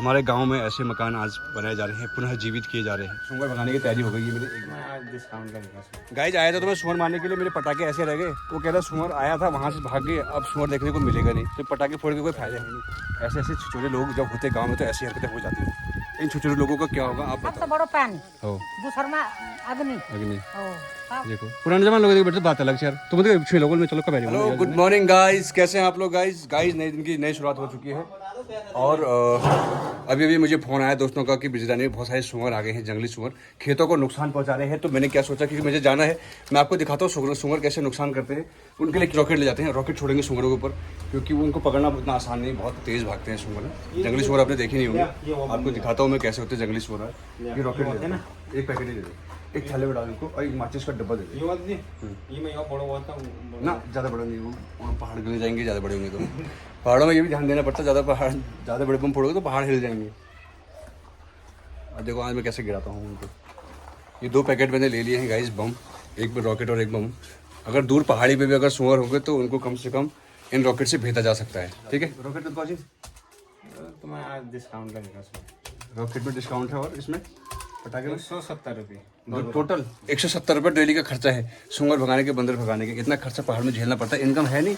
हमारे गांव में ऐसे मकान आज बनाए जा रहे हैं, पुनः जीवित किए जा रहे हैं। सुअर भगाने की तैयारी हो गई है मेरी। गाइस आया था तो मैं सुअर मारने के लिए, मेरे पटाखे ऐसे रह गए। वो कह रहा सुअर आया था वहाँ से भाग गए, अब सुअर देखने को मिलेगा नहीं, तो पटाखे फोड़ के कोई फायदा है नहीं। ऐसे ऐसे छोटे लोग जब होते गाँव में तो ऐसी हरकतें हो जाती हैं। इन छोटे लोगों का क्या होगा आप बताओ। बड़ो पैन हो अग्नि देखो पुराने जमाने लोगों की बात अलग है यार। तुम तो छह लोगों में चलो कब। हेलो गुड मॉर्निंग गाइस, कैसे हैं आप लोग। गाइस नए दिन की नई शुरुआत हो चुकी है और अभी अभी मुझे फ़ोन आया दोस्तों का कि बिजरानी में बहुत सारे सुअर आ गए हैं, जंगली सुअर खेतों को नुकसान पहुंचा रहे हैं। तो मैंने क्या सोचा कि मुझे जाना है, मैं आपको दिखाता हूँ सुअर कैसे नुकसान करते हैं। उनके लिए रॉकेट ले जाते हैं, रॉकेट छोड़ेंगे सुअरों के ऊपर, क्योंकि उनको पकड़ना उतना आसान नहीं, बहुत तेज़ भागते हैं सुअर। जंगली सुअर आपने देखे नहीं होंगे, आपको दिखाता हूँ मैं कैसे होते हैं जंगली सुअर। ये रॉकेट ले ना, एक पैकेट ही दे दे, एक थैले में डाल इनको और एक माचिस का डब्बा दे दे ना। ज़्यादा बड़ा नहीं, वो पहाड़ गिर जाएंगे, ज़्यादा बड़े होंगे तो पहाड़ों में ये भी ध्यान देना पड़ता है, ज़्यादा बड़े बम फोड़ोगे तो पहाड़ हिल जाएंगे। अब देखो आज मैं कैसे गिराता हूँ उनको। ये 2 पैकेट मैंने ले लिए हैं गाइस बम, एक रॉकेट और एक बम। अगर दूर पहाड़ी पे भी अगर सुअर हो गए तो उनको कम से कम इन रॉकेट से भेजा जा सकता है। ठीक है, रॉकेट तो डिस्काउंट लगेगा, रॉकेट में डिस्काउंट है और इसमें पटाखे 170 रुपये टोटल। 170 रुपये डेली का खर्चा है सुअर भगाने के, बंदर भगाने के। इतना खर्चा पहाड़ में झेलना पड़ता है, इनकम है नहीं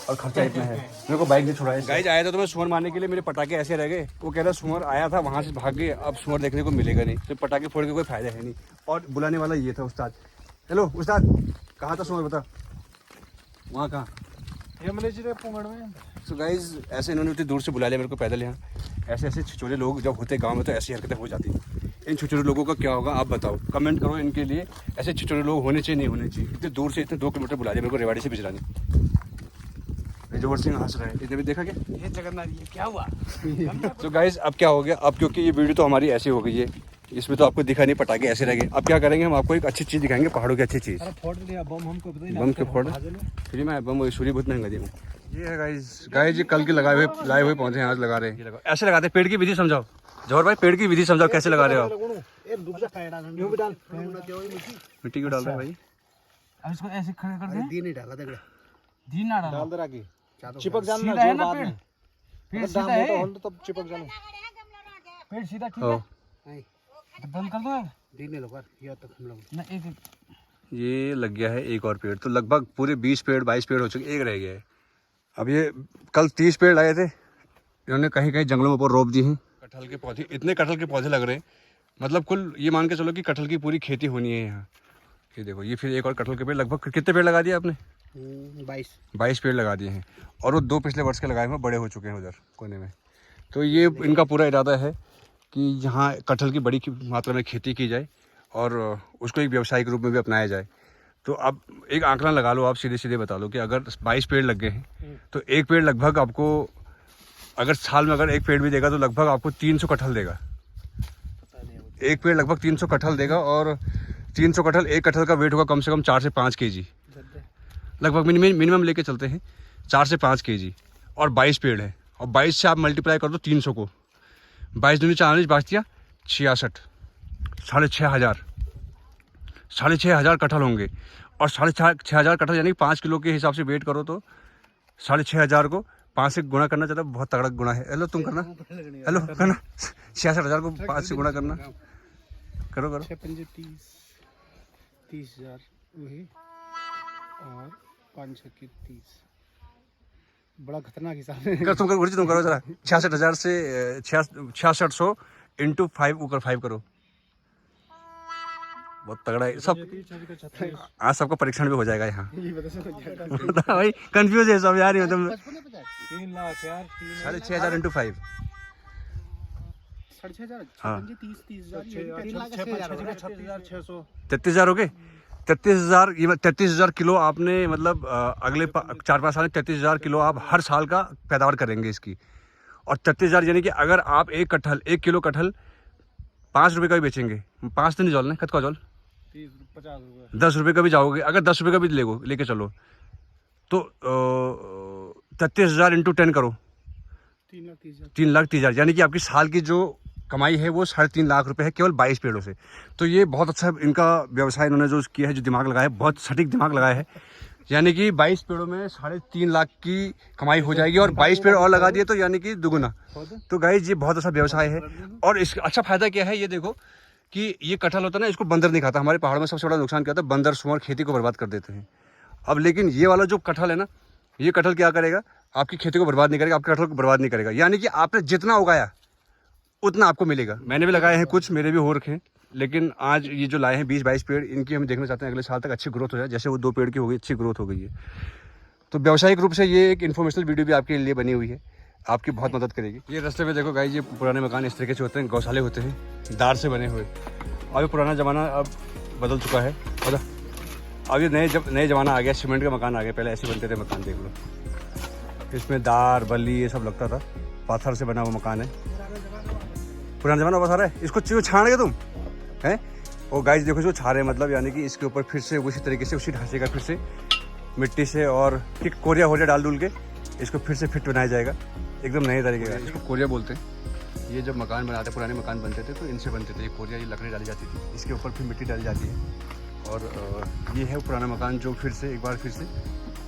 और खर्चा इतना है। मेरे को बाइक नहीं छुड़ाया। गाइस आया था तो मैं सुअर मारने के लिए, मेरे पटाखे ऐसे रह गए। वो कह रहा सुअर आया था वहाँ से भाग गए, अब सुअर देखने को मिलेगा नहीं, तो पटाखे फोड़ के कोई फायदा है नहीं। और बुलाने वाला ये था उस्ताद। हेलो उस्ताद, कहाँ था सुअर बता, वहाँ कहाँ। तो गाइस ऐसे इन्होंने उतनी दूर से बुला लिया मेरे को पैदल यहाँ। ऐसे ऐसे छिछोरे लोग जब होते गांव में तो ऐसी हरकतें हो जाती हैं। इन छिछोरे लोगों का क्या होगा आप बताओ, कमेंट करो। इनके लिए ऐसे छिछोरे लोग होने चाहिए नहीं होने चाहिए। इतने दूर से, इतने 2 किलोमीटर बुला लिया मेरे को रेवाड़ी से बिजरानी। जोर सिंह हंस रहा है, इसने भी देखा क्या ये जगन्नाथ ये क्या हुआ। तो गाइस अब क्या हो गया, अब क्योंकि ये वीडियो तो हमारी ऐसी हो गई है, इसमें तो आपको दिखा नहीं, पटाखे ऐसे रह गए। अब क्या करेंगे, हम आपको एक अच्छी चीज़ दिखाएंगे, पहाड़ों की अच्छी चीज़। बम के फोड़ फ्री में बम, सूर्य बहुत महंगा दिया। ये है गाइस ये कल के लाए हुए पौधे आज लगा रहे हैं। ऐसे लगाते पेड़ की विधि समझाओ जौहर भाई, पेड़ की विधि समझाओ कैसे लगा रहे हो आप। मिट्टी क्यों डाल रहे हैं भाई, अब इसको ऐसे खड़े कर दे। दी नहीं डाला तगड़ा, दी ना डाल दे आगे चिपक जाना है ना पेड़, पेड़ सीधा है तब चिपक जाना, पेड़ सीधा ठीक है। तो बंद कर दो, दी नहीं लो या तक हम लोग ना एक ये लग गया है एक और पेड़, तो लगभग पूरे 20 पेड़ 22 पेड़ हो चुके, एक रह गया है। अब ये कल 30 पेड़ लगाए थे इन्होंने, कहीं कहीं जंगलों में ऊपर रोप दी हैं। कटहल के पौधे, इतने कटहल के पौधे लग रहे हैं, मतलब कुल ये मान के चलो कि कटहल की पूरी खेती होनी है यहाँ। ये देखो ये फिर एक और कटहल के पेड़, लगभग कितने पेड़ लगा दिए आपने। 22 पेड़ लगा दिए हैं और वो 2 पिछले वर्ष के लगाए हुए बड़े हो चुके हैं उधर कोने में। तो ये इनका पूरा इरादा है कि यहाँ कटहल की बड़ी मात्रा में खेती की जाए और उसको एक व्यवसायिक रूप में भी अपनाया जाए। तो अब एक आंकड़ा लगा लो, आप सीधे सीधे बता लो कि अगर 22 पेड़ लग गए हैं तो एक पेड़ लगभग आपको, अगर साल में अगर एक पेड़ भी देगा तो लगभग आपको 300 कटहल देगा। एक पेड़ लगभग 300 कटहल देगा और 300 कटहल, एक कटहल का वेट होगा कम से कम 4 से 5 kg लगभग, मिनिमम लेके चलते हैं 4 से 5 kg। और 22 पेड़ है और 22 से आप मल्टीप्लाई कर दो 300 को, 22 दूनी 40 बाँच दिया 66, 6,500 कटहल होंगे। और 6,500 कटहल यानी 5 किलो के हिसाब से वेट करो तो 6,500 को 5 से गुणा करना चाहता है, बहुत तगड़ा गुणा है। हेलो तुम करना, हेलो करना 66,000 को 5 से गुणा करना, करो 30,000 वही और 5 की 30, बड़ा खतरनाक हिसाब है। तुम करो जरा 66,000 से 6600 इंटू 5 ऊपर 5 करो, बहुत तगड़ा है सब। आज सबका परीक्षण भी हो जाएगा यहाँ। भाई कंफ्यूज है सब यार, मतलब 3 लाख यार, 6,500 इंटू 5 6,500 हाँ 33,600 हो गए। 33,000 ये 33,000 किलो आपने, मतलब अगले 4-5 साल में 33,000 किलो आप हर साल का पैदावार करेंगे इसकी। और 33,000 यानी कि अगर आप एक किलो कटहल 5 रुपये का भी बेचेंगे, 5 तो नहीं जॉल कत का जॉल 50 रुपये 10 रुपये का भी जाओगे, अगर 10 रुपये का भी लेके चलो तो 33,000 इंटू 10 करो 3,30,000 यानी कि आपकी साल की जो कमाई है वो 3.5 लाख रुपए है केवल 22 पेड़ों से। तो ये बहुत अच्छा इनका व्यवसाय इन्होंने जो किया है, जो दिमाग लगाया है, बहुत सटीक दिमाग लगाया है। यानी कि 22 पेड़ों में 3.5 लाख की कमाई हो जाएगी, और 22 पेड़ और लगा दिए तो यानी कि दुगुना। तो गाइस ये बहुत अच्छा व्यवसाय है, और इसका अच्छा फायदा क्या है, ये देखो कि ये कटहल होता है ना, इसको बंदर नहीं खाता। हमारे पहाड़ों में सबसे बड़ा नुकसान क्या होता है, बंदर सुअर खेती को बर्बाद कर देते हैं। अब लेकिन ये वाला जो कटहल है ना, ये कटहल क्या करेगा, आपकी खेती को बर्बाद नहीं करेगा, आपके कटहल को बर्बाद नहीं करेगा। यानी कि आपने जितना उगाया उतना आपको मिलेगा। मैंने भी लगाए हैं कुछ, मेरे भी हो रखे हैं, लेकिन आज ये जो लाए हैं 20-22 पेड़, इनकी हम देखना चाहते हैं अगले साल तक अच्छी ग्रोथ हो जाए। जैसे वो 2 पेड़ की हो गई, अच्छी ग्रोथ हो गई है। तो व्यावसायिक रूप से ये एक इन्फॉर्मेशनल वीडियो भी आपके लिए बनी हुई है, आपकी बहुत मदद करेगी। ये रास्ते में देखो गाइस, ये पुराने मकान इस तरीके से होते हैं, गौशाले होते हैं, दार से बने हुए। अब ये पुराना ज़माना अब बदल चुका है, और अब ये नए ज़माना आ गया, सीमेंट का मकान आ गया। पहले ऐसे बनते थे मकान, देख लो, इसमें दार बल्ली ये सब लगता था, पत्थर से बना हुआ मकान है, पुराना ज़माना वापस आ रहा है। इसको छाड़ गए तुम हैं, और गाइस देखो जो छा रहे हैं, मतलब यानी कि इसके ऊपर फिर से उसी तरीके से, उसी ढांचे का फिर से मिट्टी से और फिर कोरिया होरिया डाल डूल के इसको फिर से फिट बनाया जाएगा, एकदम नए तरीके का। इसको कोरिया बोलते हैं। ये जब मकान बनाते, पुराने मकान बनते थे तो इनसे बनते थे। ये कोरिया, ये लकड़ी डाली जाती थी, इसके ऊपर फिर मिट्टी डाली जाती है, और ये है पुराना मकान जो फिर से एक बार फिर से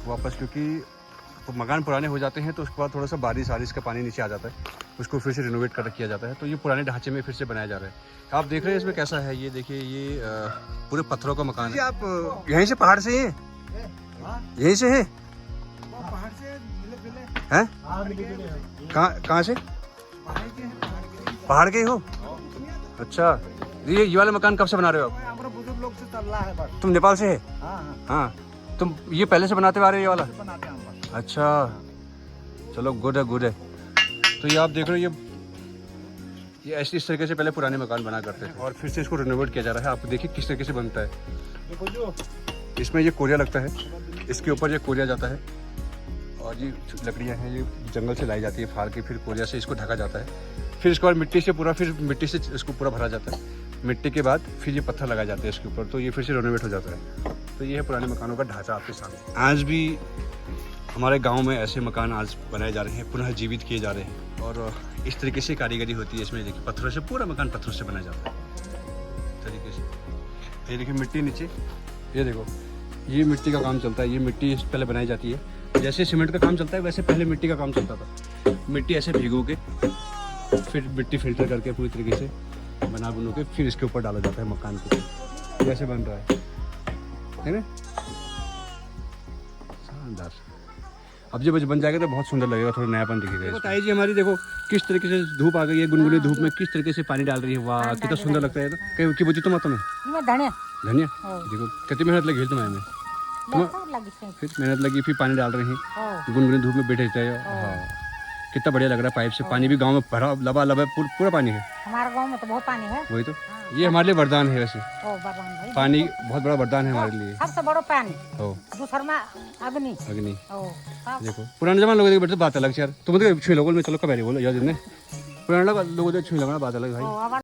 वापस, क्योंकि तो मकान पुराने हो जाते हैं तो उसके बाद थोड़ा सा बारिश का पानी नीचे आ जाता है, उसको फिर से रिनोवेट कर किया जाता है। तो ये पुराने ढांचे में फिर से बनाया जा रहा है। आप देख रहे हैं इसमें कैसा है, ये देखिए, ये पूरे पत्थरों का मकान है। आप यहीं से पहाड़ से हैं, यहीं से हैं, हैं? कहाँ से? पहाड़ के ही हो? अच्छा, ये वाला मकान कब से बना रहे हो आप? बुजुर्ग लोग से चल रहा है बस। तुम नेपाल से है? हाँ, तुम ये पहले से बनाते आ रहे हो ये वाला? बनाते हैं बस। अच्छा, चलो गुड है, गुड है। तो ये आप देख रहे हो, ये ऐसे इस तरीके से पहले पुराने मकान बना करते थे, और फिर से इसको रिनोवेट किया जा रहा है। आप देखिए किस तरीके से बनता है। इसमें ये कोरिया लगता है, इसके ऊपर ये कोरिया जाता है, और ये लकड़ियाँ हैं, ये जंगल से लाई जाती है फाड़ के, फिर कोरिया से इसको ढका जाता है, फिर इसके बाद मिट्टी से इसको पूरा भरा जाता है। मिट्टी के बाद फिर ये पत्थर लगाए जाते हैं इसके ऊपर, तो ये फिर से रिनोवेट हो जाता है। तो ये है पुराने मकानों का ढांचा आपके सामने। आज भी हमारे गांव में ऐसे मकान आज बनाए जा रहे हैं, पुनः जीवित किए जा रहे हैं, और इस तरीके से कारीगरी होती है इसमें। देखिए पत्थरों से, पूरा मकान पत्थरों से बनाया जाता है तरीके से। ये देखिए मिट्टी नीचे, ये देखो, ये मिट्टी का काम चलता है। ये मिट्टी पहले बनाई जाती है, जैसे सीमेंट का काम चलता है वैसे पहले मिट्टी का काम चलता था। मिट्टी ऐसे भिगो के फिर मिट्टी फिल्टर करके पूरी तरीके से बना के फिर इसके ऊपर डाला जाता है मकान को। जैसे बन रहा है ना, शानदार। अब जब बन जाएगा तो बहुत सुंदर लगेगा, थोड़ा नयापन दिखेगा। बताइए जी हमारी, देखो किस तरीके से धूप आ गई है, गुनगुनी धूप में किस तरीके से पानी डाल रही है। वाह कितना सुंदर लगता है। तो कि बुझी तुम धनिया देखो कितनी मेहनत लगी तुम्हें, फिर मेहनत लगी, फिर पानी डाल रही हैं, गुनगुनी धूप में बैठे थे। हाँ कितना बढ़िया लग रहा है। पाइप से पानी भी गांव में भरा लबालब है, पूरा पानी है हमारे गांव में तो बहुत पानी है। वही तो, ये हमारे लिए वरदान है वैसे। पानी बहुत बड़ा वरदान है हमारे लिए, सबसे बड़ा पानी। दूसरा में अग्नि। देखो पुराने जमाने लोगों बैठे बात अलग यार। तुम तो छुई लोगों में, चलो कब बोलो यार, पुराने लोगों छुई लगना बात अलग भाई।